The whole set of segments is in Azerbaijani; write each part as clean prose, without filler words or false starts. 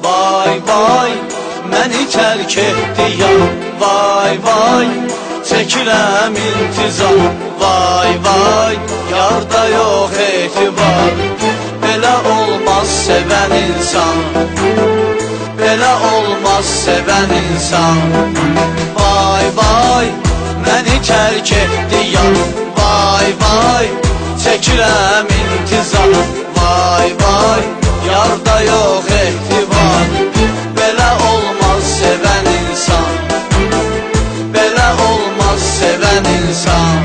Vay vay, məni tərk etdi yar. Vay vay, çəkirəm intizar. Vay vay, yarda yox etibar. Belə olmaz sevən insan, belə olmaz sevən insan. Vay vay, məni tərk etdi yar. Vay vay, çəkirəm intizar. Vay vay, yarda yox etibar. Belə olmaz sevən insan, belə olmaz sevən insan.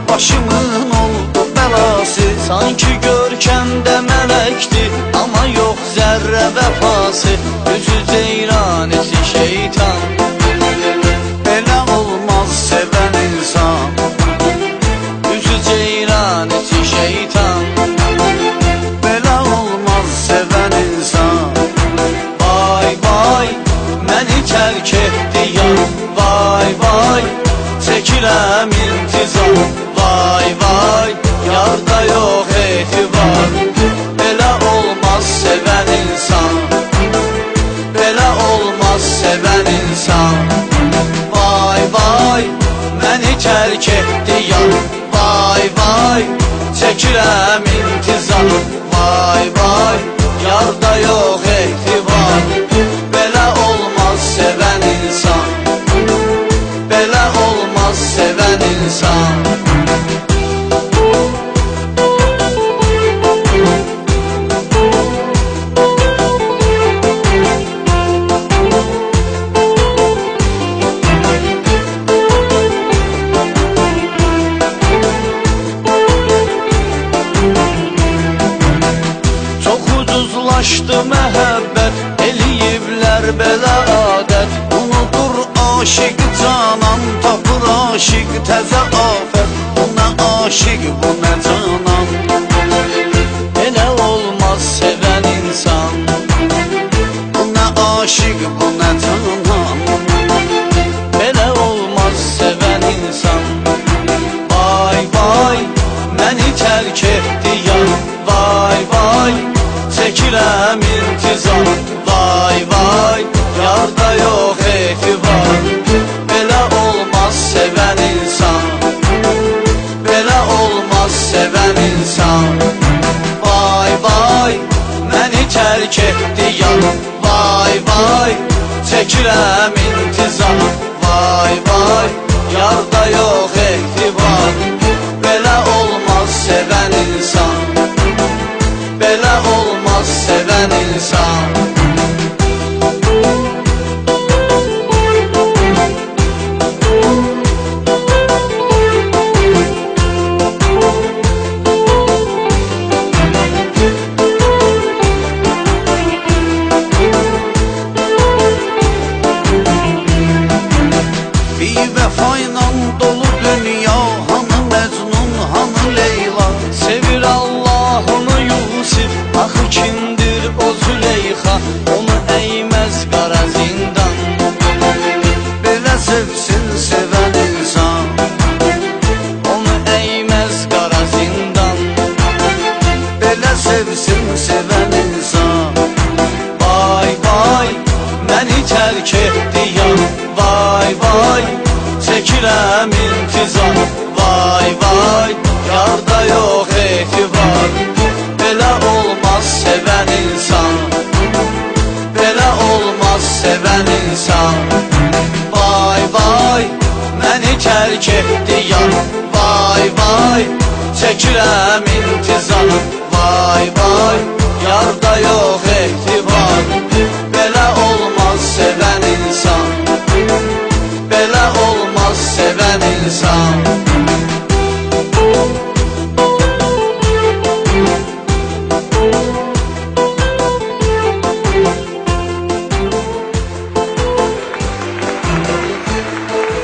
Başımın oldu belası, sanki görkəmdə mələkdir, amma yox zərrə vəfası. Üzü ceyranisi şeytan, belə olmaz sevən insan. Üzü ceyranisi şeytan, belə olmaz sevən insan. Vay vay, məni tərk etdi yar. Vay vay, çəkirəm intizar. Vay vay, yarda yox etibar. Belə olmaz sevən insan, belə olmaz sevən insan. Vay vay, məni tərk etdi yar. Vay vay, çəkirəm intizar. Vay vay, yarda yox etibar. Belə olmaz sevən insan, belə olmaz sevən insan. Ucuzlaşdı məhəbbət, eləyiblər belə adət. Unudur aşiq canan, tapır aşiq təzə afət. Bu nə aşiq, bu nə canan, elə olmaz sevən insan. Bu nə aşiq, bu nə canan, belə olmaz sevən insan. Vay vay, məni tərk etdi yar. Vay vay, çəkirəm intizar. Vay vay, yarda yox etibar. Belə olmaz sevən insan, belə olmaz sevən insan. Vay vay, məni tərk etdi yar. Vay vay, çəkirəm intizar. Vay vay, yarda yox etibar. Belə olmaz sevən insan, belə olmaz sevən insan. Bir vəfayla dolu dünya, hanı Məcnun, hanı Leyla. Sevir Allahını Yusuf, axı kimdir o Züleyxa. Onu əyməz qara zindan, belə sevsin sevən insan. Onu əyməz qara zindan, belə sevsin sevən insan. Vay vay, məni tərk etdi yar. Vay vay, çəkirəm intizar. Vay vay, yarda yox etibar. Belə olmaz sevən insan, belə olmaz sevən insan. Vay vay, məni tərk etdi yar. Vay vay, çəkirəm intizar. Vay vay, yarda yox etibar. Belə olmaz sevən insan, belə olmaz sevən insan.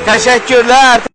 Teşekkürler.